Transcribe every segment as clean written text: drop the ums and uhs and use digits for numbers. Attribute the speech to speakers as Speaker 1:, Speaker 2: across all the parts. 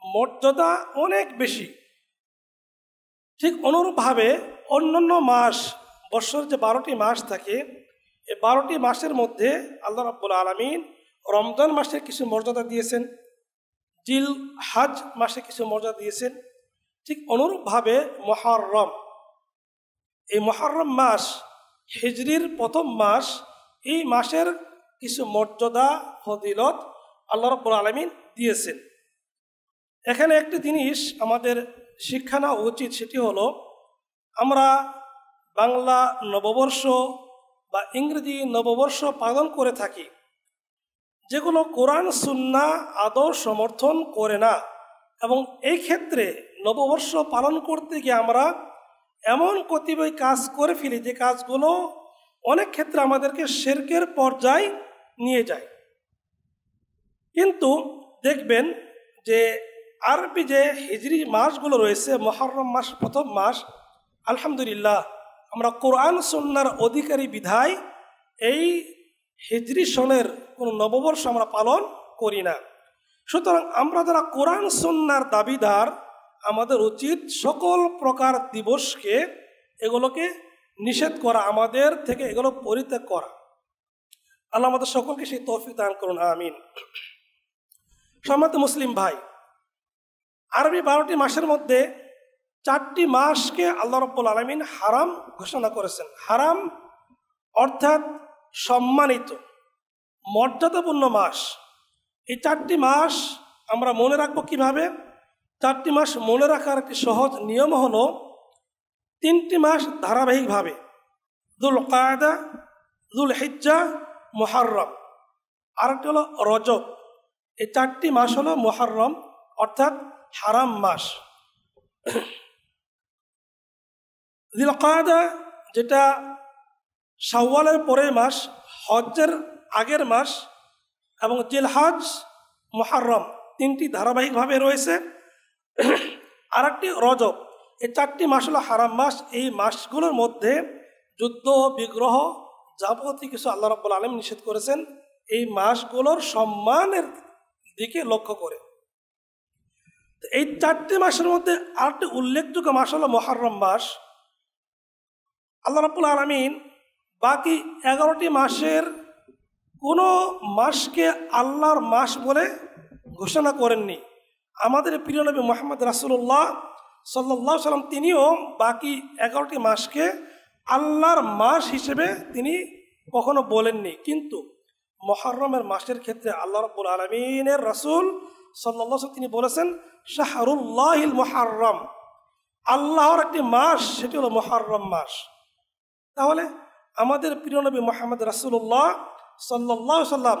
Speaker 1: মর্যাদা অনেক বেশি। ঠিক অনুরূপভাবে অন্যান্য মাস, বৎসরের যে 12টি মাস থাকে, এই 12টি মাসের মধ্যে আল্লাহ রাব্বুল আলামিন রমজান মাসে কিছু মর্যাদা দিয়েছেন, জিল হজ মাসে কিছু মর্যাদা দিয়েছেন। ঠিক অনুরূপভাবে মুহররম, এই মুহররম মাস হিজরির প্রথম মাস, এই মাসের কিছু মর্যাদা ফজিলত আল্লাহ রাব্বুল আলামিন দিয়েছেন। এখানে একটি জিনিস আমাদের শিক্ষা নেওয়া উচিত, সেটি হলো আমরা বাংলা নববর্ষ বা ইংরেজি নববর্ষ পালন করে থাকি, যেগুলো কোরআন সুন্নাহ আদৌ সমর্থন করে না। এবং এই ক্ষেত্রে নববর্ষ পালন করতে গিয়ে আমরা এমন কতিপয় কাজ করে ফেলি যে কাজগুলো অনেক ক্ষেত্রে আমাদেরকে শিরকের পর্যায়ে নিয়ে যায়। কিন্তু দেখবেন যে আরবি যে হিজরি মাসগুলো রয়েছে, মুহররম মাস প্রথম মাস, আলহামদুলিল্লাহ আমরা কোরআন সুন্নাহর অধিকারী বিধায় এই হিজরি সনের কোনো নববর্ষ আমরা পালন করি না। সুতরাং আমরা যারা কোরআন সুন্নাহর দাবিদার, আমাদের উচিত সকল প্রকার দিবসকে, এগুলোকে নিষেধ করা, আমাদের থেকে এগুলো পরিত্যাগ করা। আল্লাহ আমাদের সকলকে সেই তৌফিক দান করুন, আমিন। সম্মানিত মুসলিম ভাই, আরবি 12টি মাসের মধ্যে 4টি মাসকে আল্লাহ রাব্বুল আলামিন হারাম ঘোষণা করেছেন। হারাম অর্থাৎ সম্মানিত, মর্যাদাপূর্ণ মাস। এই 4টি মাস আমরা মনে রাখবো কিভাবে? 4টি মাস মনে রাখার একটি সহজ নিয়ম হলো 3টি মাস ধারাবাহিকভাবে, যুল কায়দা, যুল হিজ্জা, মুহররম, আরেকটি হলো রজব। এই 4টি মাস হলো মুহররম অর্থাৎ হারাম মাস। যুল কায়দা যেটা শাওয়ালের পরের মাস, হজ্জের আগের মাস, এবং জিলহজ, মুহররম, 3টি ধারাবাহিকভাবে রয়েছে। আরেকটি রজব। এই 4টি মাস হলো হারাম মাস। এই মাসগুলোর মধ্যে যুদ্ধ বিগ্রহ যাবতীয় কিছু আল্লাহ রাব্বুল আলামিন নিষেধ করেছেন, এই মাসগুলোর সম্মানের দিকে লক্ষ্য করে। এই 4টি মাসের মধ্যে আরেকটি উল্লেখযোগ্য মাস হলো মুহররম মাস। আল্লাহ রাব্বুল আলামিন বাকি 11টি মাসের কোনো মাসকে আল্লাহর মাস বলে ঘোষণা করেননি। আমাদের প্রিয় নবী মুহাম্মদ রাসূলুল্লাহ সাল্লাল্লাহু আলাইহি ওয়াসাল্লাম তিনিও বাকি 11টি মাসকে আল্লাহর মাস হিসেবে তিনি কখনো বলেননি। কিন্তু মুহররমের মাসের ক্ষেত্রে আল্লাহ রাব্বুল আলামিনের রাসূল সাল্লাল্লাহু আলাইহি ওয়াসাল্লাম তিনি বলেছেন শাহরুল্লাহিল মুহররম, আল্লাহর একটি মাস, সেটি হলো মুহররম মাস। তাহলে আমাদের প্রিয় নবী মুহাম্মদ রাসূলুল্লাহ সাল্লাল্লাহু আলাইহি ওয়াসাল্লাম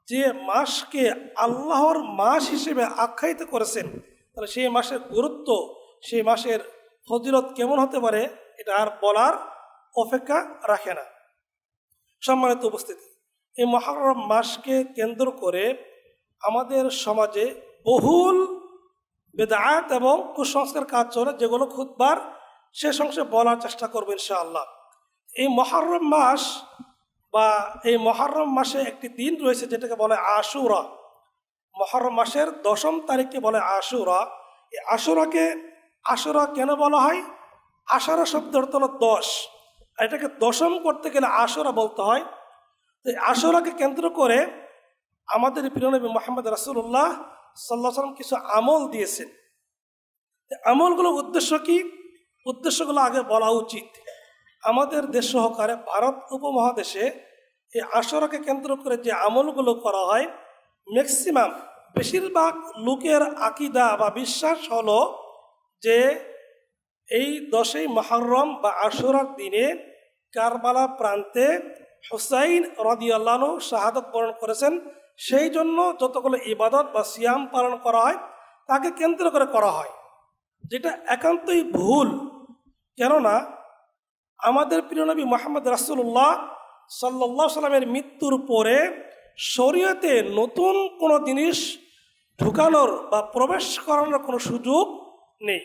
Speaker 1: যে মাসকে আল্লাহর মাস হিসেবে আখ্যায়িত করেছেন, তাহলে সেই মাসের গুরুত্ব, সেই মাসের ফজিলত কেমন হতে পারে, এটা আর বলার অপেক্ষা রাখে না। সম্মানিত উপস্থিতি, এই মুহররম মাসকে কেন্দ্র করে আমাদের সমাজে বহুল বেদাত এবং কুসংস্কার কাজ চলে, যেগুলো খুতবার শেষ অংশে বলার চেষ্টা করবো ইনশাআল্লাহ। এই মুহররম মাস বা এই মুহররম মাসে একটি দিন রয়েছে যেটাকে বলে আশুরা। মুহররম মাসের 10ম তারিখকে বলে আশুরা। এই আশুরাকে আশুরা কেন বলা হয়? আশারা শব্দের অর্থ হলো 10, আর এটাকে 10ম করতে গেলে আশুরা বলতে হয়। তো এই আশুরাকে কেন্দ্র করে আমাদের প্রিয় নবী মুহাম্মদ রাসূলুল্লাহ সাল্লাল্লাহু আলাইহি ওয়াসাল্লাম কিছু আমল দিয়েছেন। আমলগুলোর উদ্দেশ্য কি? উদ্দেশ্যগুলো আগে বলা উচিত। আমাদের দেশ সহকারে ভারত উপমহাদেশে এই আশুরাকে কেন্দ্র করে যে আমলগুলো করা হয়, ম্যাক্সিমাম বেশিরভাগ লোকের আকীদা বা বিশ্বাস হলো যে এই 10ই মুহররম বা আশুরার দিনে কারবালা প্রান্তে হুসাইন রাদিয়াল্লাহু আনহু শাহাদাত বরণ করেছেন। সেই জন্য যতগুলো ইবাদত বা সিয়াম পালন করা হয় তাকে কেন্দ্র করে করা হয়, যেটা একান্তই ভুল। কেননা আমাদের প্রিয় নবী মুহাম্মদ রাসূলুল্লাহ সাল্লাল্লাহু আলাইহি সাল্লামের মৃত্যুর পরে শরীয়তে নতুন কোনো জিনিস ঢুকানোর বা প্রবেশ করানোর কোনো সুযোগ নেই।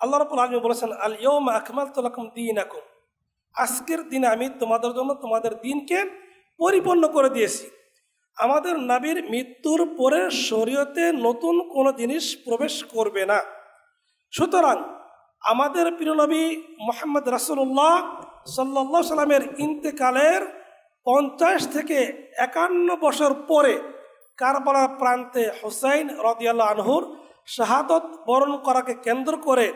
Speaker 1: আল্লাহ রাব্বুল আলামিন বলেছেন, আল ইয়াউমা আকমালতু লাকুম দীনাকুম, আজকের দিনে আমি তোমাদের জন্য তোমাদের দিনকে পরিপূর্ণ করে দিয়েছি। আমাদের নবীর মৃত্যুর পরে শরীয়তে নতুন কোনো জিনিস প্রবেশ করবে না। সুতরাং আমাদের প্রিয় নবী মুহাম্মদ রাসূলুল্লাহ সাল্লাল্লাহু আলাইহি সাল্লামের ইন্তেকালের 50 থেকে 51 বছর পরে কারবালার প্রান্তে হুসাইন রাদিয়াল্লাহু আনহুর শাহাদত বরণ করাকে কেন্দ্র করে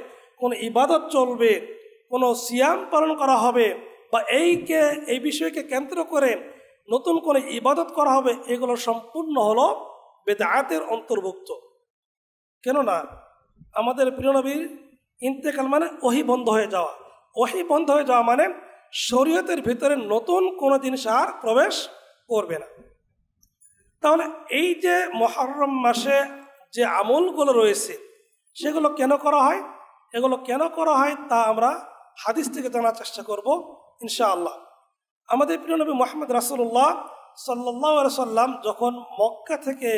Speaker 1: কোনো ইবাদত চলবে, কোনো সিয়াম পালন করা হবে, বা এই বিষয়কে কেন্দ্র করে নতুন কোনো ইবাদত করা হবে, এগুলো সম্পূর্ণ হলো বেদাতের অন্তর্ভুক্ত। কেননা আমাদের প্রিয় নবীর ইন্তেকাল মানে ওহী বন্ধ হয়ে যাওয়া। ওহী বন্ধ হয়ে যাওয়া মানে শরীয়তের ভিতরে নতুন কোনো জিনিস আর প্রবেশ করবে না। তাহলে এই যে মুহররম মাসে যে আমলগুলো রয়েছে সেগুলো কেন করা হয়, এগুলো কেন করা হয় তা আমরা হাদিস থেকে জানার চেষ্টা করব ইনশাআল্লাহ। আমাদের প্রিয় নবী মুহাম্মদ রাসূলুল্লাহ সাল্লাল্লাহু আলাইহি সাল্লাম যখন মক্কা থেকে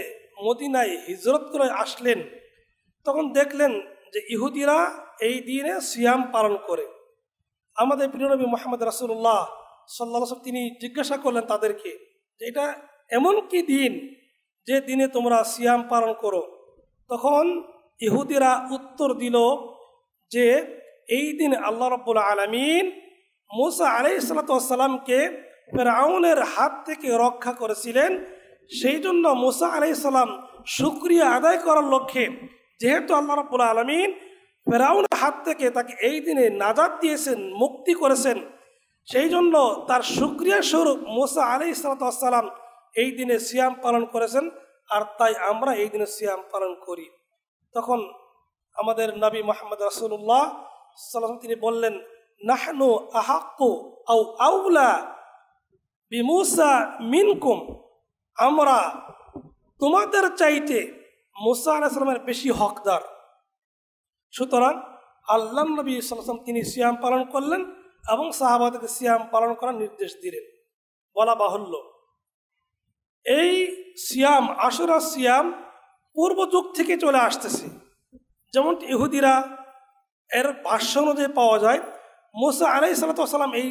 Speaker 1: মদিনায় হিজরত করে আসলেন, তখন দেখলেন যে ইহুদিরা এই দিনে সিয়াম পালন করে। আমাদের প্রিয় নবী মুহাম্মদ রাসূলুল্লাহ সাল্লাল্লাহু আলাইহি ওয়াসাল্লাম তিনি জিজ্ঞাসা করলেন তাদেরকে যে এটা এমন কি দিন যে দিনে তোমরা সিয়াম পালন করো? তখন ইহুদিরা উত্তর দিল যে এই দিন আল্লাহ রাব্বুল আলামিন মূসা আলাইহিস সালাতু ওয়াস সালামকে ফিরআউনের হাত থেকে রক্ষা করেছিলেন। সেই জন্য মূসা আলাইহিস সালাম শুকরিয়া আদায় করার লক্ষ্যে, যেহেতু আল্লাহ রাব্বুল আলামিন ফিরআউনের হাত থেকে তাকে এই দিনে নাজাত দিয়েছেন, মুক্তি করেছেন, সেই জন্য তার শুকরিয়া স্বরূপ মূসা আলাইহিস সালাতু ওয়াস সালাম এই দিনে সিয়াম পালন করেছেন, আর তাই আমরা এই দিনে সিয়াম পালন করি। তখন আমাদের নবী মুহাম্মদ রাসূলুল্লাহ সাল্লাল্লাহু আলাইহি ওয়াসাল্লাম তিনি বললেন, নাহনু আহাক্কু আও আউলা বিমূসা মিনকুম, আমরা তোমাদের চাইতে মূসা আলাইহিস সালামের বেশি হকদার। সুতরাং আল্লাহ নবী সাল্লাল্লাহু আলাইহি ওয়াসাল্লাম তিনি সিয়াম পালন করলেন এবং সাহাবাদেরকে সিয়াম পালন করার নির্দেশ দিলেন। বলা বাহুল্য এই সিয়াম, আশুরা সিয়াম পূর্ব যুগ থেকে চলে আসতেছে। যেমন ইহুদিরা এর ভাষ্য অনুযায়ী পাওয়া যায় মূসা আলাইহিস সালাতু ওয়াস সালাম এই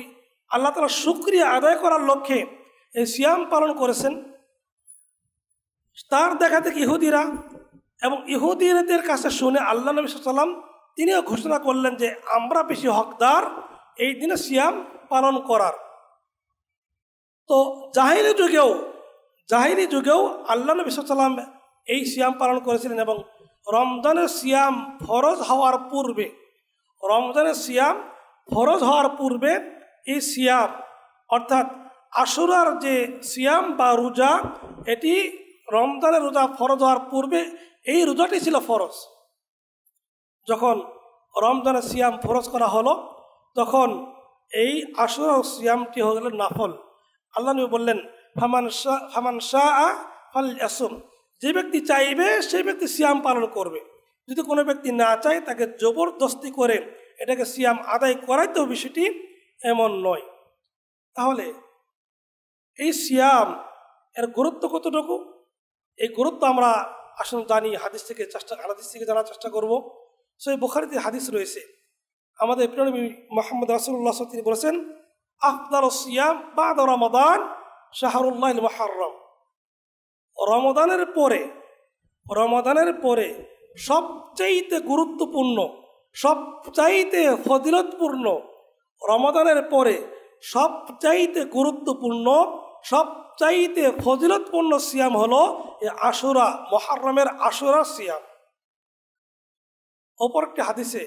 Speaker 1: আল্লাহ তাআলার শুকরিয়া আদায় করার লক্ষ্যে এই সিয়াম পালন করেছেন। তার দেখা থেকে ইহুদিরা এবং ইহুদিদের কাছে শুনে আল্লাহ নবী সাল্লাল্লাহু আলাইহি ওয়াসাল্লাম তিনিও ঘোষণা করলেন যে আমরা বেশি হকদার এই দিনে সিয়াম পালন করার। তো জাহিলি যুগেও আল্লাহ নবী সাল্লাল্লাহু আলাইহি ওয়াসাল্লাম এই সিয়াম পালন করেছিলেন এবং রমজানের সিয়াম ফরজ হওয়ার পূর্বে এই সিয়াম অর্থাৎ আশুরার যে সিয়াম বা রোজা, এটি রমজানের রোজা ফরজ হওয়ার পূর্বে এই রোজাটি ছিল ফরজ। যখন রমজানের সিয়াম ফরজ করা হলো তখন এই আশুরা সিয়ামটি হয়ে গেল নাফল। আল্লাহ নবী বললেন, ফামান শাআ ফালইয়াসুম, যে ব্যক্তি চাইবে সেই ব্যক্তি সিয়াম পালন করবে, যদি কোনো ব্যক্তি না চায় তাকে জবরদস্তি করে এটাকে সিয়াম আদায় করাইতেও বিষয়টি এমন নয়। তাহলে এই সিয়াম এর গুরুত্ব কতটুকু, এই গুরুত্ব আমরা আসলে জানি হাদিস থেকে জানার চেষ্টা করব। সেই বুখারীতে হাদিস রয়েছে, আমাদের প্রিয় নবী মুহাম্মদ রাসূলুল্লাহ সাল্লাল্লাহু আলাইহি ওয়াসাল্লাম তিনি বলেছেন, আফদালুস সিয়াম বা'দা রমাদান শাহরুল্লাহিল মুহাররম, রমাদানের পরে সবচাইতে গুরুত্বপূর্ণ, সবচাইতে ফজিলতপূর্ণ, রমাদানের পরে সবচাইতে গুরুত্বপূর্ণ, সবচাইতে ফজিলতপূর্ণ সিয়াম হলো এই আশুরা, মুহররমের আশুরা সিয়াম। অপর একটি হাদিসে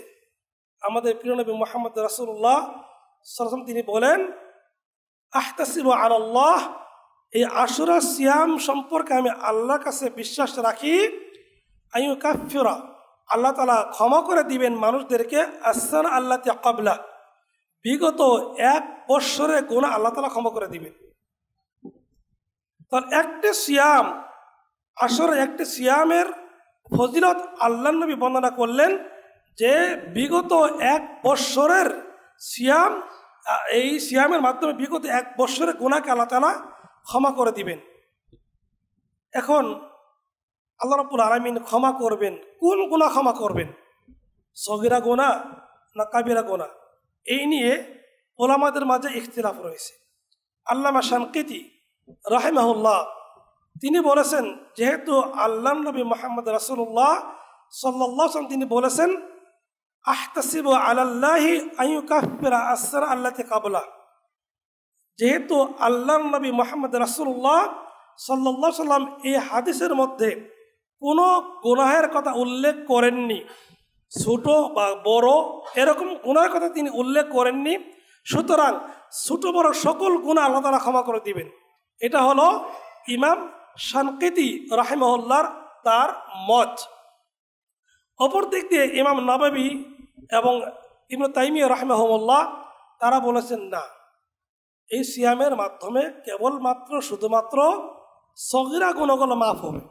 Speaker 1: আমাদের প্রিয় নবী মুহাম্মদ রাসূলুল্লাহ সাল্লাল্লাহু আলাইহি ওয়াসাল্লাম তিনি বলেন, আহতাসিবু আলাল্লাহ, এই আশুরা সিয়াম সম্পর্কে আমি আল্লাহর কাছে বিশ্বাস রাখি, আইয়ুকাফিরা, আল্লাহ তাআলা ক্ষমা করে দিবেন মানুষদেরকে, আসসানা আল্লাতি ক্বাবলা, বিগত 1 বৎসরের গুনাহ আল্লাহ তাআলা ক্ষমা করে দিবেন। তার একটি সিয়াম, আশুরা একটি সিয়ামের ফজিলত আল্লাহ নবী বর্ণনা করলেন যে বিগত 1 বৎসরের সিয়াম, এই সিয়ামের মাধ্যমে বিগত 1 বৎসরের গুনাহকে আল্লাহ তাআলা ক্ষমা করে দিবেন। এখন আল্লাহ রাব্বুল আলামিন ক্ষমা করবেন, কোন গুনাহ ক্ষমা করবেন, সগীরা গুনাহ না কাবিরা গুনাহ, এই নিয়ে উলামাদের মাঝে ইখতিলাফ রয়েছে। আল্লামা শানকিতি রাহিমাহুল্লাহ তিনি বলেছেন, যেহেতু আল্লাহ নবী মুহাম্মদ রাসূলুল্লাহ সাল্লাল্লাহু আলাইহি ওয়াসাল্লাম তিনি বলেছেন, আহতাসিবু আলাল্লাহি আইয়ুকাফিরা আসরা আল্লাতি ক্বাবলা, যেহেতু আল্লাহ নবী মুহাম্মদ রাসূলুল্লাহ সাল্লাল্লাহু আলাইহি ওয়াসাল্লাম এই হাদিসের মধ্যে কোনো গুনাহের কথা উল্লেখ করেননি, ছোট বা বড় এরকম গুনাহের কথা তিনি উল্লেখ করেননি, সুতরাং ছোট বড় সকল গুনাহ আল্লাহ তাআলা ক্ষমা করে দিবেন। এটা হলো ইমাম শানকিতি রাহিমাহুল্লাহর তার মত। অপর দিক দিয়ে ইমাম নববী এবং ইবনে তাইমিয়া রাহিমাহুল্লাহ তারা বলেছেন, না, এই সিয়ামের মাধ্যমে কেবলমাত্র শুধুমাত্র সগীরা গুনাহগুলো মাফ হবে।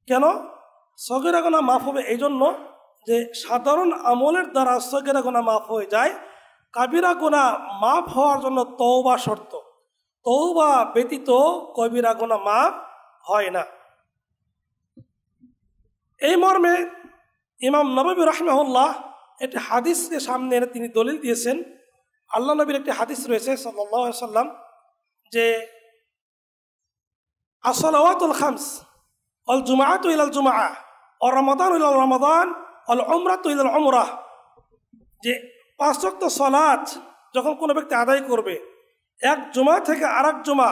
Speaker 1: কেন সগীরা গুনাহ মাফ হবে? এই জন্য যে সাধারণ আমলের দ্বারা সগীরা গুনাহ মাফ হয়ে যায়, কাবিরা গুনাহ মাফ হওয়ার জন্য তওবা শর্ত, তওবা ব্যতীত কবিরা গুনাহ মাফ হয় না। এই মর্মে ইমাম নববী রাহিমাহুল্লাহ একটি হাদিসকে সামনে এনে তিনি দলিল দিয়েছেন। আল্লাহ নবীর একটি হাদিস রয়েছে সাল্লাল্লাহু আলাইহি ওয়াসাল্লাম, যে আসসালাওয়াতুল খামস ওয়াল জুমআতু ইলাল জুমআহ ওয়া রমাদানু ইলাল রমাদান ওয়াল উমরাতু ইলাল উমরাহ, যে 5 ওয়াক্ত সালাত যখন কোনো ব্যক্তি আদায় করবে, এক জুমা থেকে আরেক জুমা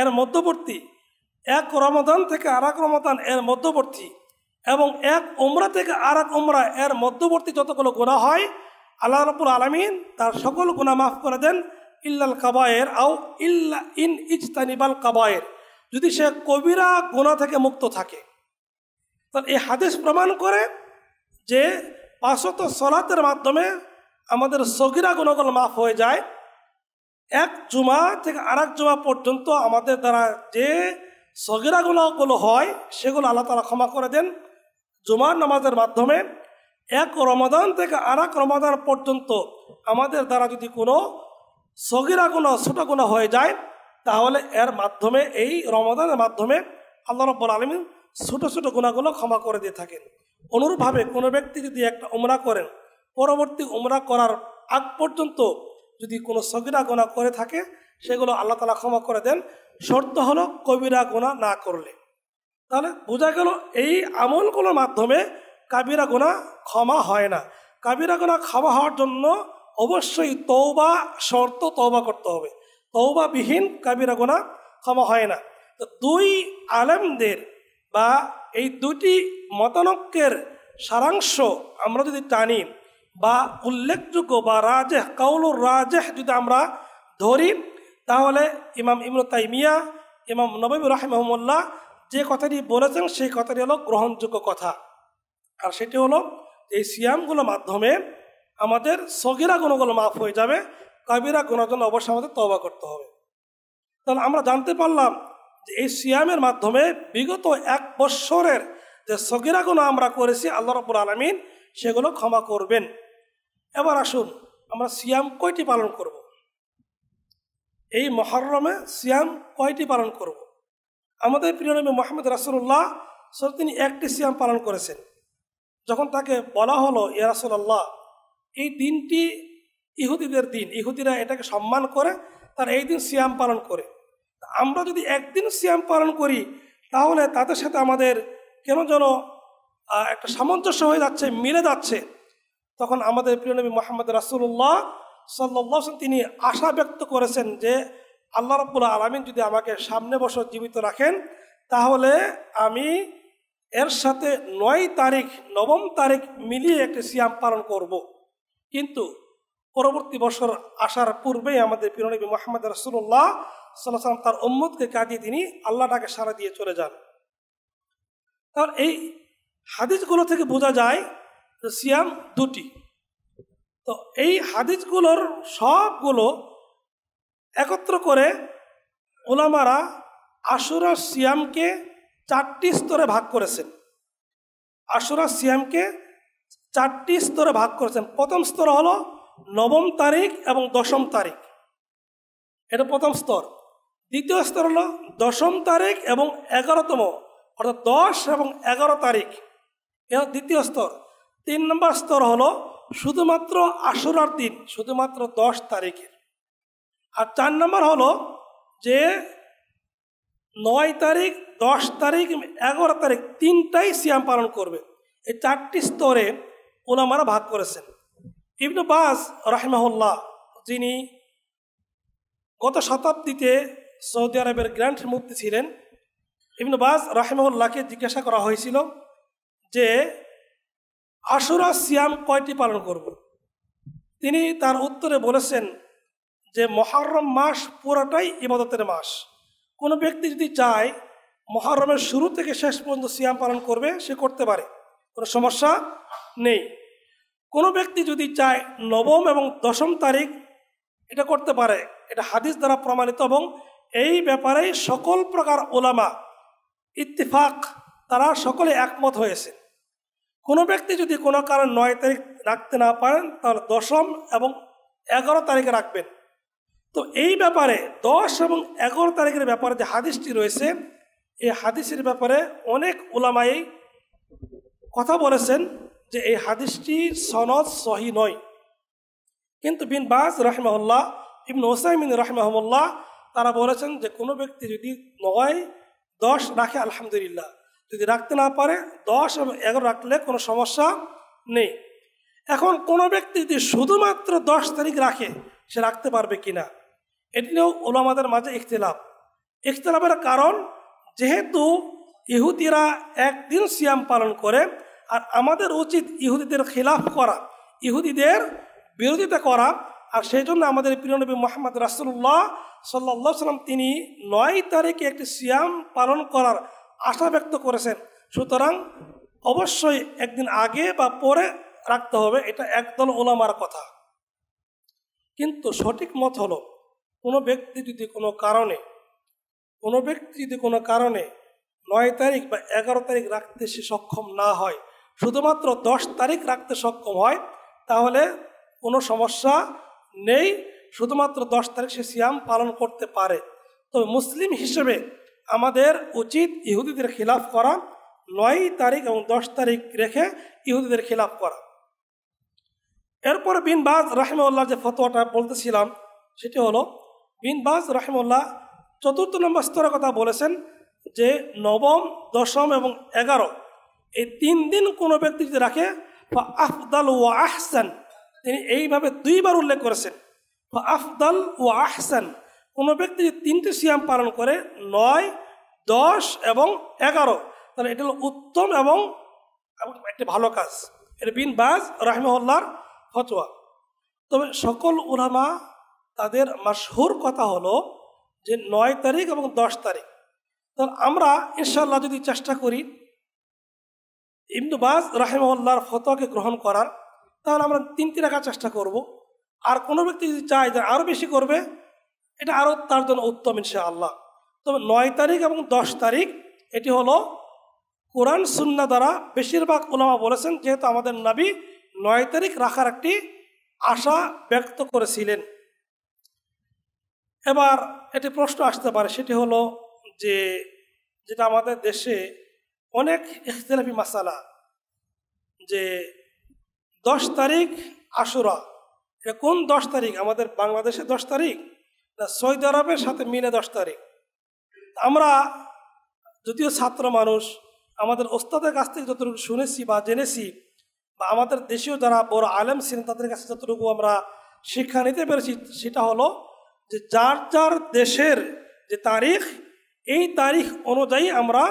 Speaker 1: এর মধ্যবর্তী, এক রমাদান থেকে আরেক রমাদান এর মধ্যবর্তী, এবং এক উমরা থেকে আরেক উমরা এর মধ্যবর্তী যতগুলো গুনাহ হয়, আল্লাহ রাব্বুল আলামিন তার সকল গুনাহ মাফ করে দেন, ইল্লাল কাবায়ের আও ইল্লা ইন ইজতানিবাল কাবায়ের, যদি সে কবিরা গুনাহ থেকে মুক্ত থাকে। তাহলে এই হাদিস প্রমাণ করে যে 5 ওয়াক্ত সালাতের মাধ্যমে আমাদের সগীরা গুনাহগুলো মাফ হয়ে যায়। এক জুমা থেকে আরেক জুমা পর্যন্ত আমাদের দ্বারা যে সগীরা গুনাহগুলো হয় সেগুলো আল্লাহ তাআলা ক্ষমা করে দেন জুমার নামাজের মাধ্যমে। এক রমাদান থেকে আরেক রমাদান পর্যন্ত আমাদের দ্বারা যদি কোনো সগীরা গুনাহ ছোট গুনাহ হয়ে যায়, তাহলে এর মাধ্যমে এই রমাদানের মাধ্যমে আল্লাহ রাব্বুল আলামিন ছোট ছোট গুনাহগুলো ক্ষমা করে দিয়ে থাকেন। অনুরূপভাবে কোনো ব্যক্তি যদি একটা উমরা করেন, পরবর্তী উমরা করার আগ পর্যন্ত যদি কোনো সগীরা গুনাহ করে থাকে, সেগুলো আল্লাহ তাআলা ক্ষমা করে দেন, শর্ত হলো কবিরা গুনাহ না করলে। তাহলে বোঝা গেল এই আমলগুলোর মাধ্যমে কাবিরা গুনাহ ক্ষমা হয় না। কাবিরা গুনাহ ক্ষমা হওয়ার জন্য অবশ্যই তওবা শর্ত, তওবা করতে হবে। তওবাবিহীন কাবিরা গুনাহ ক্ষমা হয় না। তো দুই আলেমদের বা এই দুটি মতানক্যের সারাংশ আমরা যদি টানি বা উল্লেখযোগ্য বা রাজেহ, কাউলুর রাজেহ যদি আমরা ধরি, তাহলে ইমাম ইবনে তাইমিয়া, ইমাম নববী রাহিমাহুল্লাহ যে কথাটি বলেছেন সেই কথাটি হলো গ্রহণযোগ্য কথা। আর সেটি হলো এই সিয়ামগুলোর মাধ্যমে আমাদের সগীরা গুনাহগুলো মাফ হয়ে যাবে, কাবিরা গুনাহের জন্য অবশ্যই আমাদের তওবা করতে হবে। তাহলে আমরা জানতে পারলাম যে এই সিয়ামের মাধ্যমে বিগত 1 বৎসরের যে সগীরা গুনাহ আমরা করেছি, আল্লাহ রাব্বুল আলামিন সেগুলো ক্ষমা করবেন। এবার আসুন আমরা সিয়াম কয়টি পালন করব? এই মুহররমে সিয়াম কয়টি পালন করব? আমাদের প্রিয় নবী মুহাম্মদ রাসূলুল্লাহ তিনি একটি সিয়াম পালন করেছেন। যখন তাকে বলা হলো, ইয়া রাসূলুল্লাহ, এই দিনটি ইহুদিদের দিন, ইহুদিরা এটাকে সম্মান করে, তার এই দিন সিয়াম পালন করে, আমরা যদি একদিন সিয়াম পালন করি তাহলে তাদের সাথে আমাদের কেন যেন একটা সামঞ্জস্য হয়ে যাচ্ছে, মিলে যাচ্ছে। তখন আমাদের প্রিয় নবী মুহাম্মদ রাসূলুল্লাহ সাল্লাল্লাহু আলাইহি ওয়াসাল্লাম তিনি আশা ব্যক্ত করেছেন যে আল্লাহ রাব্বুল আলামিন যদি আমাকে সামনে বছর জীবিত রাখেন, তাহলে আমি এর সাথে 9 তারিখ 9ম তারিখ মিলিয়ে একটি সিয়াম পালন করব। কিন্তু পরবর্তী বছর আসার পূর্বেই আমাদের প্রিয় নবী মুহাম্মদ রাসূলুল্লাহ সাল্লাল্লাহু আলাইহি ওয়াসাল্লাম তার উম্মতকে কাঁদিয়ে তিনি আল্লাহটাকে সাড়া দিয়ে চলে যান। তার এই হাদিসগুলো থেকে বোঝা যায় যে সিয়াম দুটি। তো এই হাদিসগুলোর সবগুলো একত্র করে উলামারা আশুরা সিয়ামকে 4টি স্তরে ভাগ করেছেন। আশুরা সিয়ামকে 4টি স্তরে ভাগ করেছেন। প্রথম স্তর হলো 9ম তারিখ এবং 10ম তারিখ, এটা প্রথম স্তর। দ্বিতীয় স্তর হলো 10ম তারিখ এবং 11তম, অর্থাৎ 10 এবং 11 তারিখ, এটা দ্বিতীয় স্তর। 3 নম্বর স্তর হলো শুধুমাত্র আশুরার দিন, শুধুমাত্র 10 তারিখের। আর 4 নম্বর হলো যে 9 তারিখ, 10 তারিখ 11 তারিখ তিনটাই সিয়াম পালন করবে। এই 4টি স্তরে উলামারা ভাগ করেছেন। ইবনে বাজ রাহিমাহুল্লাহ, যিনি গত শতাব্দীতে সৌদি আরবের গ্র্যান্ড মুফতি ছিলেন, ইবনে বাজ রাহিমাহুল্লাহকে জিজ্ঞাসা করা হয়েছিল যে আশুরা সিয়াম কয়টি পালন করব। তিনি তার উত্তরে বলেছেন যে মুহররম মাস পুরোটাই ইবাদতের মাস। কোনো ব্যক্তি যদি চায় মুহররমের শুরু থেকে শেষ পর্যন্ত সিয়াম পালন করবে, সে করতে পারে, কোনো সমস্যা নেই। কোনো ব্যক্তি যদি চায় নবম এবং 10ম তারিখ, এটা করতে পারে, এটা হাদিস দ্বারা প্রমাণিত এবং এই ব্যাপারে সকল প্রকার ওলামা ইত্তিফাক, তারা সকলে একমত হয়েছে। কোনো ব্যক্তি যদি কোনো কারণে 9 তারিখ রাখতে না পারেন, তাহলে 10ম এবং 11 তারিখে রাখবেন। তো এই ব্যাপারে 10 এবং 11 তারিখের ব্যাপারে যে হাদিসটি রয়েছে, এই হাদিসের ব্যাপারে অনেক উলামাই কথা বলেছেন যে এই হাদিসটির সনদ সহি নয়। কিন্তু বিন বাজ রাহিমাহুল্লাহ, ইবনে উসাইমিন রাহিমাহুল্লাহ, তারা বলেছেন যে কোনো ব্যক্তি যদি 9, 10 রাখে আলহামদুলিল্লাহ, যদি রাখতে না পারে 10 এবং 11 রাখলে কোনো সমস্যা নেই। এখন কোনো ব্যক্তি যদি শুধুমাত্র 10 তারিখ রাখে, সে রাখতে পারবে কিনা, এটিও উলামাদের মাঝে ইখতিলাফের কারণ, যেহেতু ইহুদিরা একদিন সিয়াম পালন করে, আর আমাদের উচিত ইহুদিদের খিলাফ করা, ইহুদিদের বিরোধিতা করা, আর সেই জন্য আমাদের প্রিয় নবী মুহাম্মদ রাসূলুল্লাহ সাল্লাল্লাহু আলাইহি ওয়াসাল্লাম তিনি 9 তারিখে একটি সিয়াম পালন করার আশা ব্যক্ত করেছেন। সুতরাং অবশ্যই একদিন আগে বা পরে রাখতে হবে, এটা একদল ওলামার কথা। কিন্তু সঠিক মত হলো কোনো ব্যক্তি যদি কোনো কারণে 9 তারিখ বা 11 তারিখ রাখতে সে সক্ষম না হয়, শুধুমাত্র 10 তারিখ রাখতে সক্ষম হয়, তাহলে কোনো সমস্যা নেই, শুধুমাত্র 10 তারিখ সে সিয়াম পালন করতে পারে। তবে মুসলিম হিসেবে আমাদের উচিত ইহুদিদের খিলাফ করা, 9 তারিখ এবং 10 তারিখ রেখে ইহুদিদের খিলাফ করা। এরপর বিন বাজ রাহিমাহুল্লাহ যে ফতোয়াটা বলতেছিলাম, সেটি হলো বিন বাজ রাহিমাহুল্লাহ 4র্থ নম্বর স্তরের কথা বলেছেন যে নবম, 10ম এবং 11 এই 3 দিন কোনো ব্যক্তি যদি রাখে, আফদাল ওয়া আহসান, তিনি এইভাবে 2 বার উল্লেখ করেছেন, আফদাল ওয়া আহসান। কোনো ব্যক্তি যদি 3টি সিয়াম পালন করে, 9, 10 এবং 11, তাহলে এটা হলো উত্তম এবং একটি ভালো কাজ। এটা বিন বাজ রাহিমাহুল্লাহর ফতোয়া। তবে সকল উলামা তাদের মাশহুর কথা হলো যে 9 তারিখ এবং 10 তারিখ। তাহলে আমরা ইনশাআল্লাহ যদি চেষ্টা করি ইবনে বাজ রাহিমাহুল্লাহর ফতোয়াকে গ্রহণ করার, তাহলে আমরা 3টি রাখার চেষ্টা করব। আর কোনো ব্যক্তি যদি চায় যে আরও বেশি করবে, এটা আরও তার জন্য উত্তম ইনশাআল্লাহ। তবে 9 তারিখ এবং 10 তারিখ এটি হলো কোরআন সুন্নাহ দ্বারা বেশিরভাগ উলামা বলেছেন, যেহেতু আমাদের নবী 9 তারিখ রাখার একটি আশা ব্যক্ত করেছিলেন। এবার একটি প্রশ্ন আসতে পারে, সেটি হলো যে যেটা আমাদের দেশে অনেক ইখতিলাফি মাসালা, যে 10 তারিখ আশুরা, এটা কোন 10 তারিখ? আমাদের বাংলাদেশে 10 তারিখ না সৌদি আরবের সাথে মিলে 10 তারিখ? আমরা যদিও ছাত্র মানুষ, আমাদের ওস্তাদের কাছ থেকে যতটুকু শুনেছি বা জেনেছি, বা আমাদের দেশীয় যারা বড় আলেম ছিলেন তাদের কাছে যতটুকু আমরা শিক্ষা নিতে পেরেছি, সেটা হলো যে যার যার দেশের যে তারিখ, এই তারিখ অনুযায়ী আমরা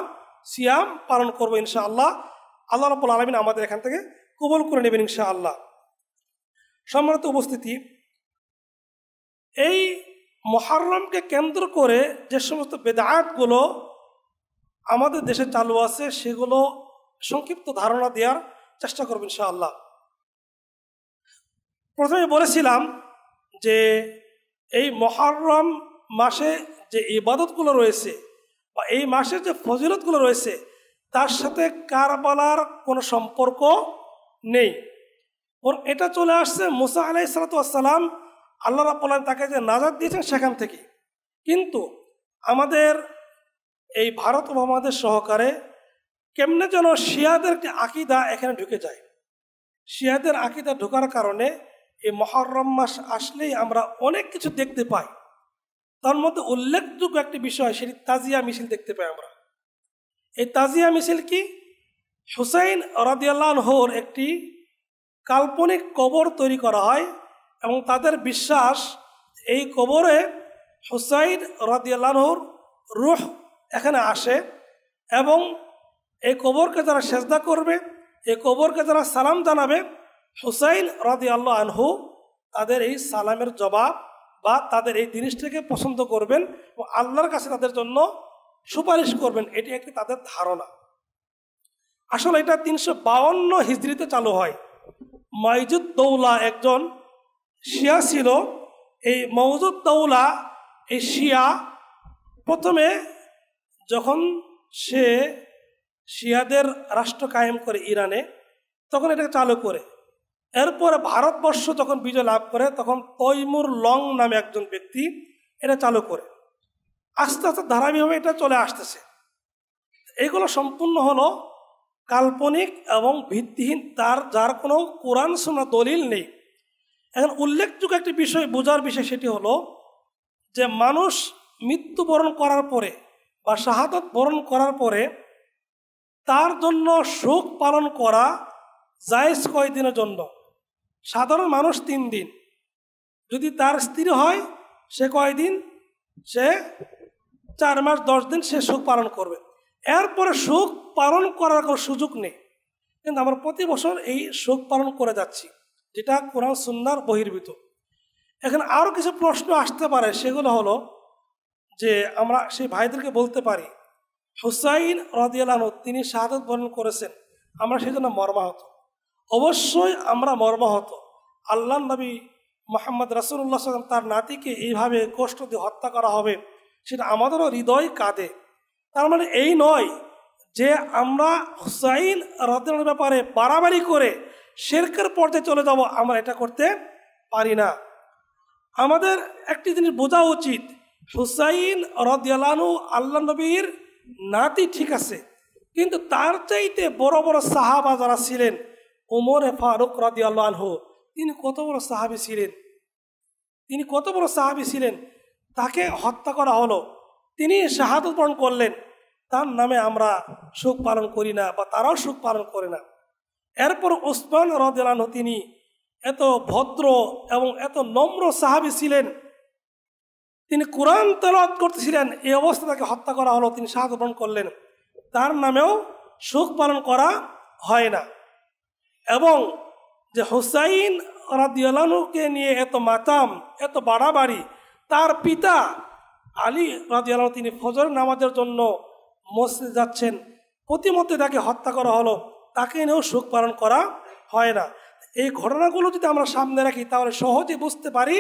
Speaker 1: সিয়াম পালন করবো ইনশাআল্লাহ। আল্লাহ রাব্বুল আলামিন আমাদের এখান থেকে কবুল করে নেবেন ইনশাআল্লাহ। সম্মানিত উপস্থিতি, এই মুহররমকে কেন্দ্র করে যে সমস্ত বেদাতগুলো আমাদের দেশে চালু আছে, সেগুলো সংক্ষিপ্ত ধারণা দেওয়ার চেষ্টা করব ইনশাআল্লাহ। প্রথমে বলেছিলাম যে এই মুহররম মাসে যে ইবাদতগুলো রয়েছে বা এই মাসের যে ফজিলতগুলো রয়েছে, তার সাথে কারবালার কোনো সম্পর্ক নেই। এটা চলে আসছে মুসা আলাইহিস সালাতু ওয়াস সালাম, আল্লাহ রাব্বুল আলামিন তাকে যে নাজাত দিয়েছেন সেখান থেকে। কিন্তু আমাদের এই ভারত উপমহাদেশ সহকারে কেমনে যেন শিয়াদের একটি আকীদা এখানে ঢুকে যায়। শিয়াদের আকীদা ঢোকার কারণে এই মুহররম মাস আসলেই আমরা অনেক কিছু দেখতে পাই। তার মধ্যে উল্লেখযোগ্য একটি বিষয়, সেটি তাজিয়া মিছিল দেখতে পাই আমরা। এই তাজিয়া মিছিল কি? হুসাইন রাদিয়াল্লাহু আনহুর একটি কাল্পনিক কবর তৈরি করা হয় এবং তাদের বিশ্বাস এই কবরে হুসাইন রাদিয়াল্লাহু আনহুর রূহ এখানে আসে এবং এই কবরকে যারা সেজদা করবে, এই কবরকে যারা সালাম জানাবে, হুসাইন রাদিয়াল্লাহু আনহু তাদের এই সালামের জবাব বা তাদের এই জিনিসটাকে পছন্দ করবেন ও আল্লাহর কাছে তাদের জন্য সুপারিশ করবেন। এটি একটি তাদের ধারণা। আসলে এটা 352 হিজরিতে চালু হয়। মওজুদ দৌলা একজন শিয়া ছিল। এই মওজুদ দৌলা এই শিয়া প্রথমে যখন সে শিয়াদের রাষ্ট্র কায়েম করে ইরানে, তখন এটাকে চালু করে। এরপরে ভারতবর্ষ যখন বিজয় লাভ করে তখন তৈমুর লং নামে একজন ব্যক্তি এটা চালু করে। আস্তে আস্তে ধারাবাহিকভাবে এটা চলে আসতেছে। এগুলো সম্পূর্ণ হলো কাল্পনিক এবং ভিত্তিহীন, যার কোনো কোরআন সুন্নাহ দলিল নেই। এখন উল্লেখযোগ্য একটি বিষয়, বোঝার বিষয়, সেটি হলো যে মানুষ মৃত্যুবরণ করার পরে বা শাহাদত বরণ করার পরে তার জন্য শোক পালন করা জায়েজ কয়দিনের জন্য? সাধারণ মানুষ 3 দিন। যদি তার স্ত্রী হয় সে কয়দিন? সে 4 মাস 10 দিন সে শোক পালন করবে। এরপরে শোক পালন করার কোনো সুযোগ নেই। কিন্তু আমরা প্রতি বছর এই শোক পালন করে যাচ্ছি, যেটা কোরআন সুন্নাহর বহির্ভূত। এখানে আরও কিছু প্রশ্ন আসতে পারে, সেগুলো হলো যে আমরা সেই ভাইদেরকে বলতে পারি হুসাইন রাদিয়াল্লাহু আনহু তিনি শাহাদাত বরণ করেছেন, আমরা সেই জন্য মর্মাহত। অবশ্যই আমরা মর্মাহত। আল্লাহ নবী মুহাম্মদ রাসূলুল্লাহ সাল্লাল্লাহু আলাইহি ওয়াসাল্লাম তার নাতিকে এইভাবে কষ্ট দিয়ে হত্যা করা হবে, সেটা আমাদেরও হৃদয় কাঁদে। তার মানে এই নয় যে আমরা হুসাইন রাদিয়াল্লাহু আনহুর ব্যাপারে বাড়াবাড়ি করে শিরকের পর্যায়ে চলে যাব, আমরা এটা করতে পারি না। আমাদের একটি জিনিস বোঝা উচিত, হুসাইন রাদিয়াল্লাহু আনহু আল্লাহ নবীর নাতি ঠিক আছে, কিন্তু তার চাইতে বড় বড় সাহাবা যারা ছিলেন, ওমর ফারুক রাদিয়াল্লাহু আনহু তিনি কত বড় সাহাবী ছিলেন, তাকে হত্যা করা হলো, তিনি শাহাদাত বরণ করলেন, তার নামে আমরা শোক পালন করি না বা তারাও শোক পালন করে না। এরপর উসমান রাদিয়াল্লাহু আনহু তিনি এত ভদ্র এবং এত নম্র সাহাবী ছিলেন, তিনি কোরআন তেলাওয়াত করতেছিলেন, এই অবস্থা তাকে হত্যা করা হলো, তিনি শাহাদাত বরণ করলেন, তার নামেও শোক পালন করা হয় না। এবং যে হুসাইন রাদিয়াল্লাহু আনহুকে নিয়ে এত মাতাম, এত বাড়াবাড়ি, তার পিতা আলী রাদিয়াল্লাহু আনহু তিনি ফজর নামাজের জন্য মসজিদে যাচ্ছেন, প্রতিমধ্যে তাকে হত্যা করা হলো, তাকে নিয়েও শোক পালন করা হয় না। এই ঘটনাগুলো যদি আমরা সামনে রাখি তাহলে সহজে বুঝতে পারি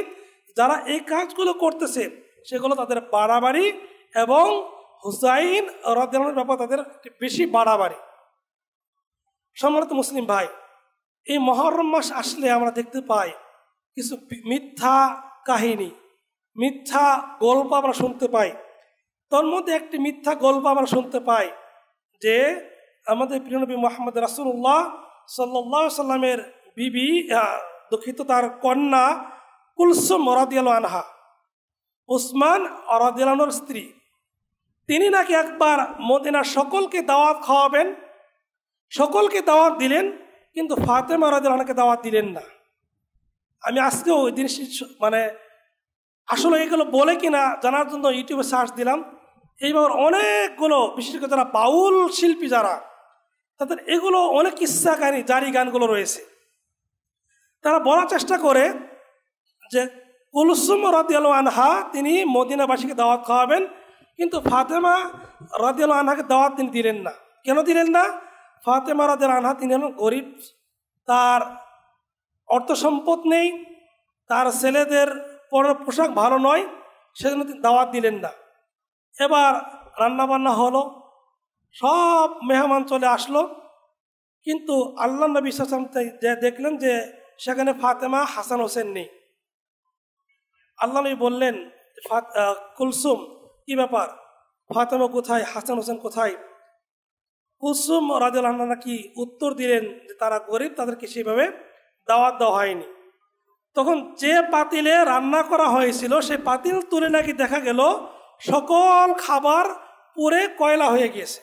Speaker 1: যারা এই কাজগুলো করতেছে সেগুলো তাদের বাড়াবাড়ি এবং হুসাইন রাদিয়াল্লাহু আনহুর ব্যাপারে তাদের বেশি বাড়াবাড়ি। সম্মানিত মুসলিম ভাই, এই মুহররম মাস আসলে আমরা দেখতে পাই কিছু মিথ্যা কাহিনী, মিথ্যা গল্প আমরা শুনতে পাই। তার মধ্যে একটি মিথ্যা গল্প আমরা শুনতে পাই যে আমাদের প্রিয় নবী মুহাম্মদ রাসূলুল্লাহ সাল্লাল্লাহু আলাইহি সাল্লামের বিবি, দুঃখিত, তার কন্যা কুলসুম রাদিয়াল্লাহু আনহা, উসমান রাদিয়াল্লাহু আনহুর স্ত্রী, তিনি নাকি একবার মদিনার সকলকে দাওয়াত খাওয়াবেন, সকলকে দাওয়াত দিলেন, কিন্তু ফাতেমা রাদিয়াল্লাহু আনহাকে দাওয়াত দিলেন না। আমি আজকেও ওই জিনিস আসলে এগুলো বলে কিনা জানার জন্য ইউটিউবে সার্চ দিলাম। এইবার অনেকগুলো, বিশেষ করে যারা বাউল শিল্পী যারা, তাদের এগুলো অনেক কিস্সা কাহিনী, জারি গানগুলো রয়েছে। তারা বলার চেষ্টা করে যে কুলসুম রাদিয়াল্লাহু আনহা তিনি মদিনাবাসীকে দাওয়াত খাওয়াবেন, কিন্তু ফাতেমা রাদিয়াল্লাহু আনহাকে দাওয়াত তিনি দিলেন না। কেন দিলেন না? ফাতেমা রাদিয়াল্লাহু আনহা তিনি হলেন গরিব, তার অর্থ সম্পদ নেই, তার ছেলেদের পরের পোশাক ভালো নয়, সেজন্য তিনি দাওয়াত দিলেন না। এবার রান্নাবান্না হলো, সব মেহমান চলে আসলো, কিন্তু আল্লাহ নবী সাল্লাল্লাহু আলাইহি ওয়াসাল্লাম দেখলেন যে সেখানে ফাতেমা, হাসান হোসেন নেই। আল্লাহ নবী বললেন, কুলসুম কি ব্যাপার, ফাতেমা কোথায়, হাসান হোসেন কোথায়? কুলসুম রাদিয়াল্লাহু আনহা নাকি উত্তর দিলেন যে তারা গরিব, তাদেরকে সেভাবে দাওয়াত দেওয়া হয়নি। তখন যে পাতিলে রান্না করা হয়েছিল সেই পাতিল তুলে নাকি দেখা গেল সকল খাবার পুড়ে কয়লা হয়ে গিয়েছে।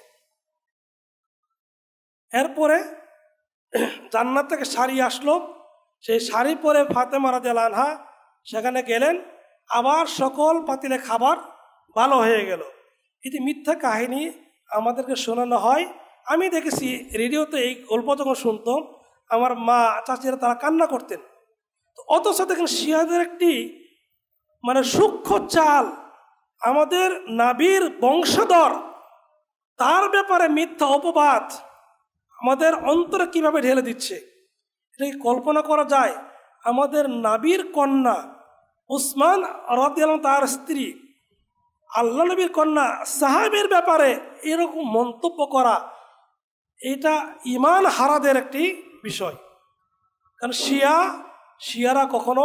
Speaker 1: এরপরে জান্নাত থেকে শাড়ি আসলো, সেই শাড়ি পরে ফাতেমা রাদিয়াল্লাহু আনহা সেখানে গেলেন, আবার সকল পাতিলে খাবার ভালো হয়ে গেল। এটি মিথ্যা কাহিনী আমাদেরকে শোনানো হয়। আমি দেখেছি রেডিওতে এই গল্প যখন শুনতাম আমার মা চাচিরা তারা কান্না করতেন। তো অথচ দেখেন শিয়াদের একটি মানে সূক্ষ্ম চাল, আমাদের নাবির বংশধর, তার ব্যাপারে মিথ্যা অপবাদ আমাদের অন্তরে কিভাবে ঢেলে দিচ্ছে, এটা কি কল্পনা করা যায়? আমাদের নাবির কন্যা উসমান রাদিয়াল্লাহু আনহু, তার স্ত্রী আল্লাহ নবীর কন্যা সাহাবীর ব্যাপারে এরকম মন্তব্য করা, এটা ঈমান হারাদের একটি বিষয়। কারণ শিয়ারা কখনো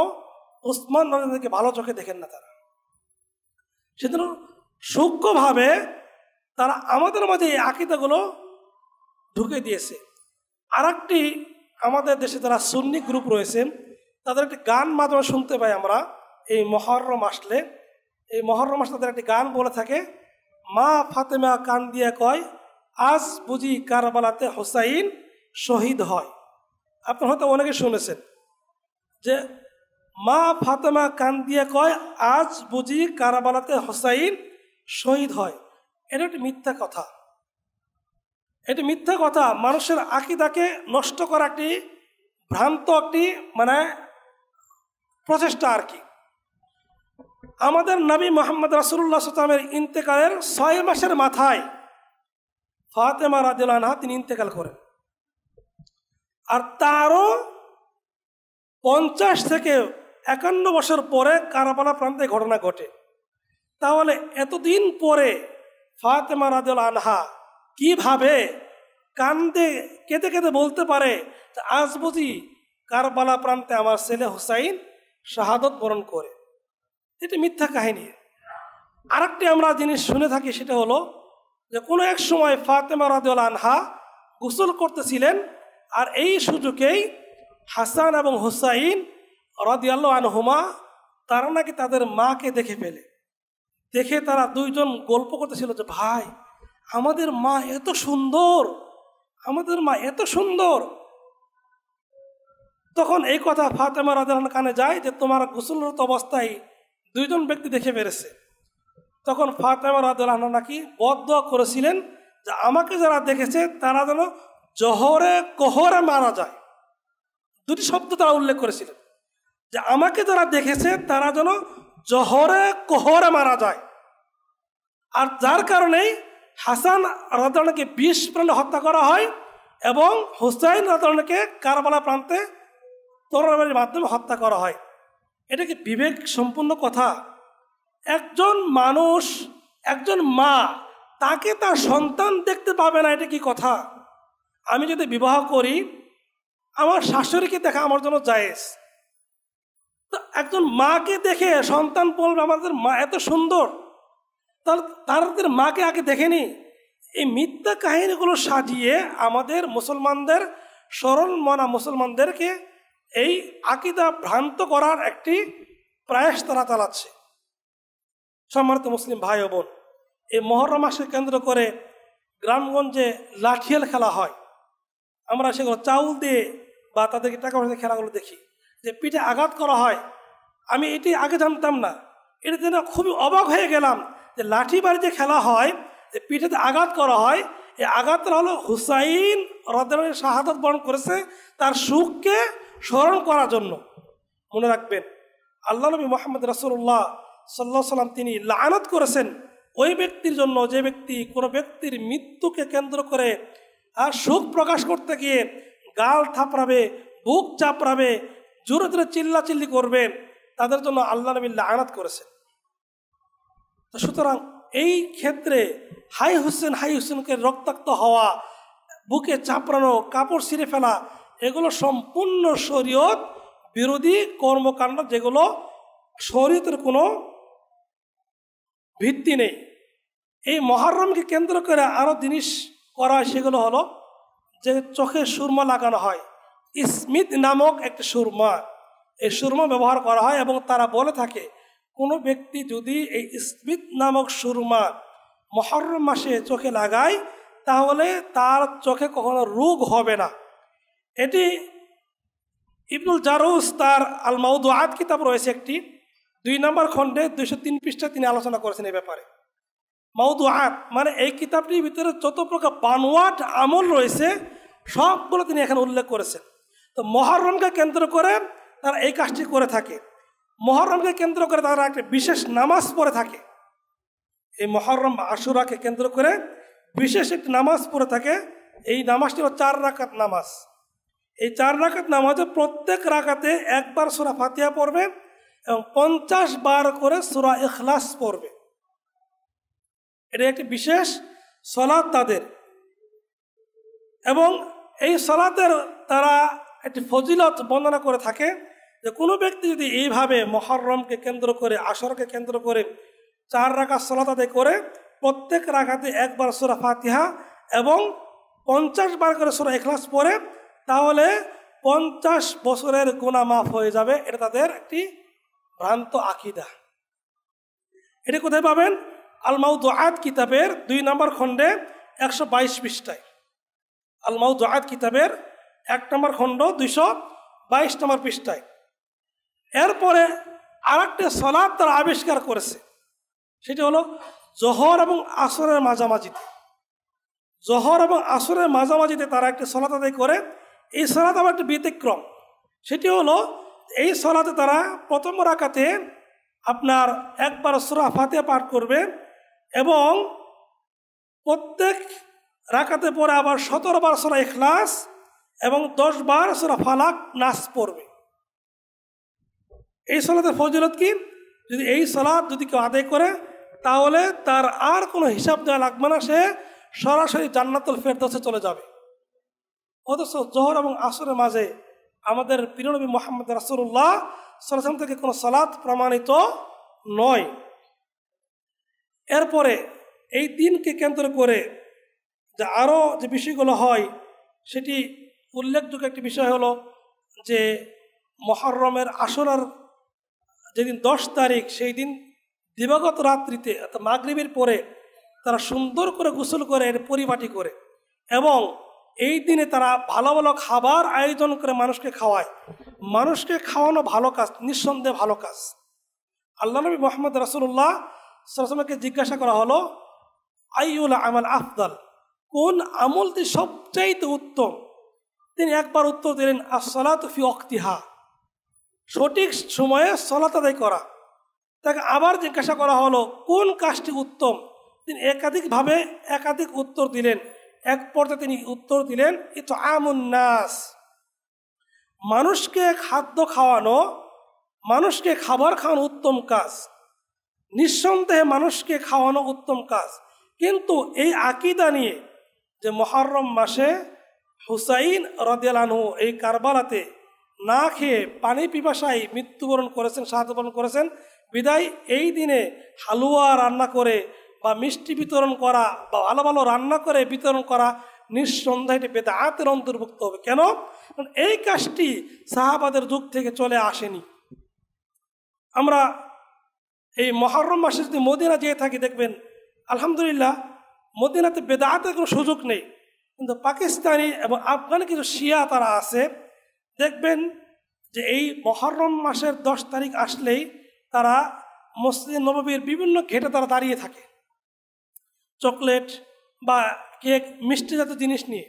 Speaker 1: উসমান রাদিয়াল্লাহু ভালো চোখে দেখেন না। তারা সেজন্য সূক্ষ্মভাবে তারা আমাদের মাঝে এই আকীদাগুলো ঢুকে দিয়েছে। আর একটি আমাদের দেশে যারা সুন্নি গ্রুপ রয়েছে তাদের একটি গান মাধ্যমে শুনতে পাই আমরা, এই মহররম আসলে, এই মহররম আসলে তাদের একটি গান বলে থাকে, মা ফাতেমা কান দিয়ে কয় আজ বুঝি কারবালাতে হোসাইন শহীদ হয়। আপনার হয়তো অনেকে শুনেছেন যে মা ফাতেমা কান দিয়ে কয় আজ বুঝি কারবালাতে হোসাইন শহীদ হয়। এটা একটি মিথ্যা কথা। এটি মিথ্যা কথা, মানুষের আকীদাকে নষ্ট করা একটি ভ্রান্ত একটি মানে প্রচেষ্টা আর কি। আমাদের নবী মুহাম্মদ রাসূলুল্লাহ সাল্লাল্লাহু আলাইহি ওয়াসাল্লামের ইন্তেকালের 6 মাসের মাথায় ফাতেমা রাদিয়াল্লাহু আনহা তিনি ইন্তেকাল করেন। আর তারও 50 থেকে 51 বছর পরে কারবালা প্রান্তে ঘটনা ঘটে। তাহলে এতদিন পরে ফাতেমা রাদিয়াল্লাহু আনহা কিভাবে কান্দে কেঁদে কেঁদে বলতে পারে যে আজ বুঝি কারবালা প্রান্তে আমার ছেলে হুসাইন শাহাদত বরণ করে? এটি মিথ্যা কাহিনী। আরেকটি আমরা জিনিস শুনে থাকি, সেটা হলো যে কোনো এক সময় ফাতেমা রাদিয়াল্লাহু আনহা গোসল করতেছিলেন, আর এই সুযোগেই হাসান এবং হুসাইন রাদিয়াল্লাহু আনহুমা তারা নাকি তাদের মাকে দেখে তারা দুইজন গল্প করতেছিল যে ভাই আমাদের মা এত সুন্দর, আমাদের মা এত সুন্দর। তখন এই কথা ফাতেমা রাদিয়াল্লাহু আনহা কানে যায় যে তোমার গোসলরত অবস্থায় দুইজন ব্যক্তি দেখে ফেলেছে। তখন ফাতেমা রাদিয়াল্লাহু আনহা নাকি বদদোয়া করেছিলেন যে আমাকে যারা দেখেছে তারা যেন জহরে কোহরে মারা যায়। দুটি শব্দ তারা উল্লেখ করেছিলেন যে আমাকে যারা দেখেছে তারা যেন জহরে কোহরে মারা যায়। আর যার কারণেই হাসান রাদিয়াল্লাহু আনহুকে 20 প্রাণে হত্যা করা হয় এবং হুসাইন রাদিয়াল্লাহু আনহুকে কারবালা প্রান্তে তরবারির মাধ্যমে হত্যা করা হয়। এটা কি বিবেক সম্পূর্ণ কথা? একজন মানুষ, একজন মা, তাকে তার সন্তান দেখতে পাবে না, এটা কি কথা? আমি যদি বিবাহ করি আমার শাশুড়িকে দেখা আমার জন্য জায়েজ, তো একজন মাকে দেখে সন্তান বলবে আমাদের মা এত সুন্দর, তাদের মাকে আগে দেখেনি। এই মিথ্যা কাহিনীগুলো সাজিয়ে আমাদের মুসলমানদের, সরল মনা মুসলমানদেরকে এই আকীদা ভ্রান্ত করার একটি প্রয়াস তারা চালাচ্ছে। সম্মানিত মুসলিম ভাই ও বোন, এই মহররম মাসকে কেন্দ্র করে গ্রামগঞ্জে লাঠিয়াল খেলা হয়। আমরা সেগুলো চাউল দিয়ে বা তাদেরকে টাকা পয়সা খেলাগুলো দেখি, যে পিঠে আঘাত করা হয়। আমি এটি আগে জানতাম না, এটা জেনে খুবই অবাক হয়ে গেলাম যে লাঠি বাড়ি যে খেলা হয়, যে পিঠেতে আঘাত করা হয়, এই আঘাতটা হলো হুসাইন রাদিয়াল্লাহু আনহু শাহাদাত বরণ করেছে তার সুখকে স্মরণ করার জন্য। মনে রাখবেন, আল্লাহ নবী মুহাম্মদ রাসূলুল্লাহ সাল্লাল্লাহু আলাইহি ওয়াসাল্লাম তিনি লানত করেছেন ওই ব্যক্তির জন্য যে ব্যক্তি কোনো ব্যক্তির মৃত্যুকে কেন্দ্র করে আর শোক প্রকাশ করতে গিয়ে গাল থাপড়াবে, বুক চাপড়াবে, জোরে জোরে চিল্লাচিল্লি করবে, তাদের জন্য আল্লাহ নবী লানত করেছেন। তো সুতরাং এই ক্ষেত্রে হাই হুসেনকে রক্তাক্ত হওয়া, বুকে চাপড়ানো, কাপড় ছিঁড়ে ফেলা, এগুলো সম্পূর্ণ শরীয়ত বিরোধী কর্মকাণ্ড, যেগুলো শরীয়তের কোনো ভিত্তি নেই। এই মহররমকে কেন্দ্র করে আরও জিনিস করা হয়, সেগুলো হলো যে চোখে সুরমা লাগানো হয়। স্মিথ নামক একটি সুরমা, এই সুরমা ব্যবহার করা হয় এবং তারা বলে থাকে কোনো ব্যক্তি যদি এই স্মিথ নামক সুরমা মহররম মাসে চোখে লাগায় তাহলে তার চোখে কখনো রোগ হবে না। এটি ইবনুল জারুস তার আল মাউদুআত কিতাব রয়েছে একটি 2 নম্বর খণ্ডে 203 পৃষ্ঠায় তিনি আলোচনা করেছেন এই ব্যাপারে। মাউদুআত মানে এই কিতাবটির ভিতরে যত প্রকার বানোয়াট আমল রয়েছে সবগুলো তিনি এখানে উল্লেখ করেছেন। তো মুহররমকে কেন্দ্র করে তারা এই কাজটি করে থাকে। মুহররমকে কেন্দ্র করে তারা একটা বিশেষ নামাজ পড়ে থাকে। এই মুহররম আশুরাকে কেন্দ্র করে বিশেষ একটি নামাজ পড়ে থাকে। এই নামাজটি হলো 4 রাকাত নামাজ। এই 4 রাকাত নামাজে প্রত্যেক রাকাতে একবার সূরা ফাতিহা পড়বে এবং 50 বার করে সূরা ইখলাস পড়বে। এটা একটি বিশেষ সালাত তাদের, এবং এই সালাতের তারা একটি ফজিলত বর্ণনা করে থাকে যে কোনো ব্যক্তি যদি এইভাবে মুহররমকে কেন্দ্র করে আশুরাকে কেন্দ্র করে 4 রাকাত সালাত আদায় করে প্রত্যেক রাকাতে একবার সূরা ফাতিহা এবং 50 বার করে সূরা ইখলাস পড়ে, তাহলে 50 বছরের গুনাহ মাফ হয়ে যাবে। এটা তাদের একটি ভ্রান্ত আকীদা। এটি কোথায় পাবেন? আল মাউদুআত কিতাবের 2 নম্বর খণ্ডে 122 পৃষ্ঠায়। আল মাউদুআত কিতাবের 1 নম্বর খণ্ড 222 নম্বর পৃষ্ঠায়। এরপরে আরেকটা সালাত তারা আবিষ্কার করেছে, সেটি হলো জোহর এবং আসরের মাঝামাঝিতে। জোহর এবং আসরের মাঝামাঝিতে তারা একটি সালাত আদায় করে। এই সালাত আবার একটা ব্যতিক্রম। সেটি হলো এই সালাতে তারা প্রথম রাকাতে আপনার একবার সূরা ফাতিহা পাঠ করবে এবং প্রত্যেক রাকাতে পরে আবার 17 বার সূরা ইখলাস এবং 10 বার সূরা ফালাক নাস পড়বে। এই সালাতের ফজিলত কি? যদি এই সালাত যদি কেউ আদায় করে তাহলে তার আর কোনো হিসাব দেওয়া লাগবে না, সে সরাসরি জান্নাতুল ফেরদৌসে চলে যাবে। অথচ জোহর এবং আসরের মাঝে আমাদের প্রিয় নবী মুহাম্মদ রাসূলুল্লাহ সাল্লাল্লাহু আলাইহি ওয়াসাল্লাম থেকে কোনো সালাত প্রমাণিত নয়। এরপরে এই দিনকে কেন্দ্র করে যে আরও যে বিষয়গুলো হয় সেটি উল্লেখযোগ্য একটি বিষয় হলো যে মুহররমের আশুরার যেদিন 10 তারিখ সেই দিন দিবাগত রাত্রিতে অর্থাৎ মাগরিবের পরে তারা সুন্দর করে গোসল করে এর পরিপাটি করে এবং এই দিনে তারা ভালো ভালো খাবার আয়োজন করে মানুষকে খাওয়ায়। মানুষকে খাওয়ানো ভালো কাজ, নিঃসন্দেহে ভালো কাজ। আল্লাহ নবী মুহাম্মদ রাসূলুল্লাহ সাল্লাল্লাহু আলাইহি ওয়াসাল্লামকে জিজ্ঞাসা করা হলো আইয়ুল আমাল আফদাল, কোন আমলটি সবচাইতে উত্তম? তিনি একবার উত্তর দিলেন as-সালাতু ফি ওয়াক্তিহা, সঠিক সময়ে সালাত আদায় করা। তাকে আবার জিজ্ঞাসা করা হলো কোন কাজটি উত্তম? তিনি একাধিকভাবে একাধিক উত্তর দিলেন। এক পর্যায়ে তিনি উত্তর দিলেন ইতআমুন নাস, মানুষকে খাদ্য খাওয়ানো, মানুষকে খাবার খাওয়ানো উত্তম কাজ। নিঃসন্দেহে মানুষকে খাওয়ানো উত্তম কাজ। কিন্তু এই আকীদা নিয়ে যে মুহররম মাসে হুসাইন রাদিয়াল্লাহু আনহু এই কারবালাতে না খেয়ে পানি পিপাসায় মৃত্যুবরণ করেছেন, শাহাদাত বরণ করেছেন, বিদায় এই দিনে হালুয়া রান্না করে বা মিষ্টি বিতরণ করা বা ভালো ভালো রান্না করে বিতরণ করা নিঃসন্দেহে এটি বেদাতের অন্তর্ভুক্ত হবে। কেন? কারণ এই কাজটি সাহাবাদের যুগ থেকে চলে আসেনি। আমরা এই মুহররম মাসে যদি মদিনা যেয়ে থাকি দেখবেন আলহামদুলিল্লাহ মদিনাতে বেদাতের কোনো সুযোগ নেই, কিন্তু পাকিস্তানি এবং আফগানি কিছু শিয়া তারা আছে, দেখবেন যে এই মুহররম মাসের 10 তারিখ আসলেই তারা মসজিদ নববীর বিভিন্ন ঘেটে তারা দাঁড়িয়ে থাকে চকলেট বা কেক মিষ্টি জাতীয় জিনিস নিয়ে।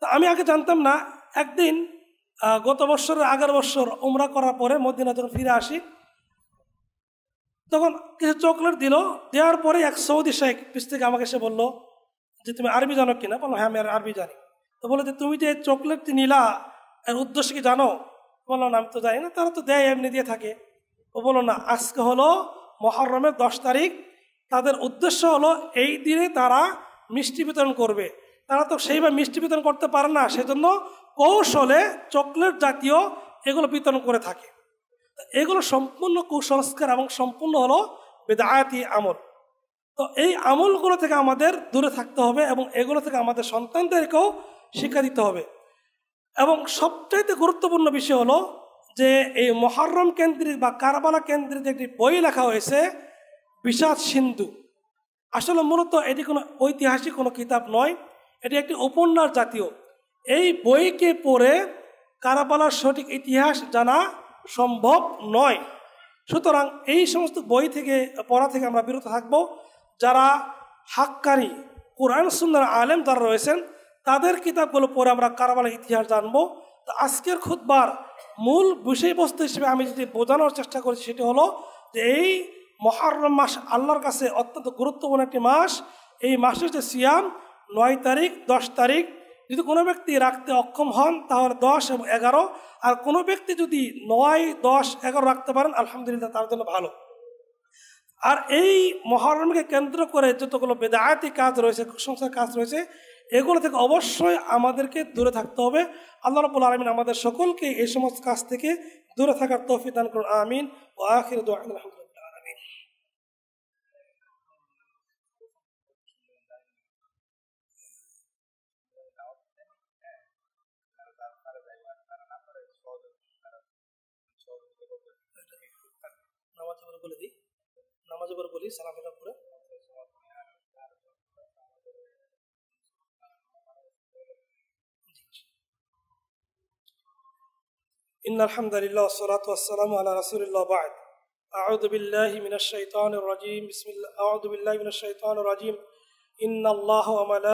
Speaker 1: তা আমি আগে জানতাম না। একদিন গত বছরের আগের বছর উমরা করার পরে মদিনা যখন ফিরে আসি তখন কিছু চকলেট দিল। দেওয়ার পরে এক সৌদি শেখ পিছ থেকে আমাকে এসে বললো যে তুমি আরবি জানো কিনা? বললো হ্যাঁ আমি আরবি জানি। তো বললো যে তুমি যে চকলেটটি নিলা এর উদ্দেশ্য কি জানো? বললো না আমি তো জানি না, তারা তো দেয় এমনি দিয়ে থাকে। ও বললো না, আজকে হলো মুহররমের 10 তারিখ, তাদের উদ্দেশ্য হলো এই দিনে তারা মিষ্টি বিতরণ করবে। তারা তো সেইভাবে মিষ্টি বিতরণ করতে পারে না, সেজন্য কৌশলে চকলেট জাতীয় এগুলো বিতরণ করে থাকে। এগুলো সম্পূর্ণ কুসংস্কার এবং সম্পূর্ণ হলো বেদায়াতি আমল। তো এই আমলগুলো থেকে আমাদের দূরে থাকতে হবে এবং এগুলো থেকে আমাদের সন্তানদেরকেও শিক্ষা দিতে হবে। এবং সবচাইতে গুরুত্বপূর্ণ বিষয় হলো যে এই মুহররম কেন্দ্রিক বা কারবালা কেন্দ্রিক একটি বই লেখা হয়েছে বিষাদ সিন্ধু। আসলে মূলত এটি কোনো ঐতিহাসিক কোনো কিতাব নয়, এটি একটি উপন্যাস জাতীয়। এই বইকে পড়ে কারবালার সঠিক ইতিহাস জানা সম্ভব নয়। সুতরাং এই সমস্ত বই থেকে পড়া থেকে আমরা বিরত থাকব। যারা হাক্কারি কোরআন সুন্নাহর আলেম যারা রয়েছেন তাদের কিতাবগুলো পড়ে আমরা কারবালার ইতিহাস জানবো। তো আজকের খুতবার মূল বিষয়বস্তু হিসেবে আমি যেটি বোঝানোর চেষ্টা করছি সেটি হলো যে এই মুহররম মাস আল্লাহর কাছে অত্যন্ত গুরুত্বপূর্ণ একটি মাস। এই মাসের যে সিয়াম 9 তারিখ 10 তারিখ যদি কোনো ব্যক্তি রাখতে অক্ষম হন তাহলে 10 এবং 11, আর কোনো ব্যক্তি যদি 9, 10, 11 রাখতে পারেন আলহামদুলিল্লাহ তার জন্য ভালো। আর এই মুহররমকে কেন্দ্র করে যতগুলো বেদায়াতি কাজ রয়েছে, কুসংস্কার কাজ রয়েছে, এগুলো থেকে অবশ্যই আমাদেরকে দূরে থাকতে হবে। আল্লাহ রাব্বুল আলামিন আমাদের সকলকে এই সমস্ত কাজ থেকে দূরে থাকার তৌফিক দান করুন, আমিন। ওয়া আখিরু দুআনা আলহামদুলিল্লাহ আমিন। নামাজের পরে বলে দিই, নামাজের পরে বলি সালামের পরে। ইন্নাল হামদুলিল্লাহ ওয়াসসালাতু ওয়াসসালামু আলা রাসূলিল্লাহ বা'দ। আউযু বিল্লাহি মিনাশ শাইতানির রাজীম। বিসমিল্লাহ। আউযু বিল্লাহি মিনাশ শাইতানির রাজীম। ইন্নাল্লাহা ওয়া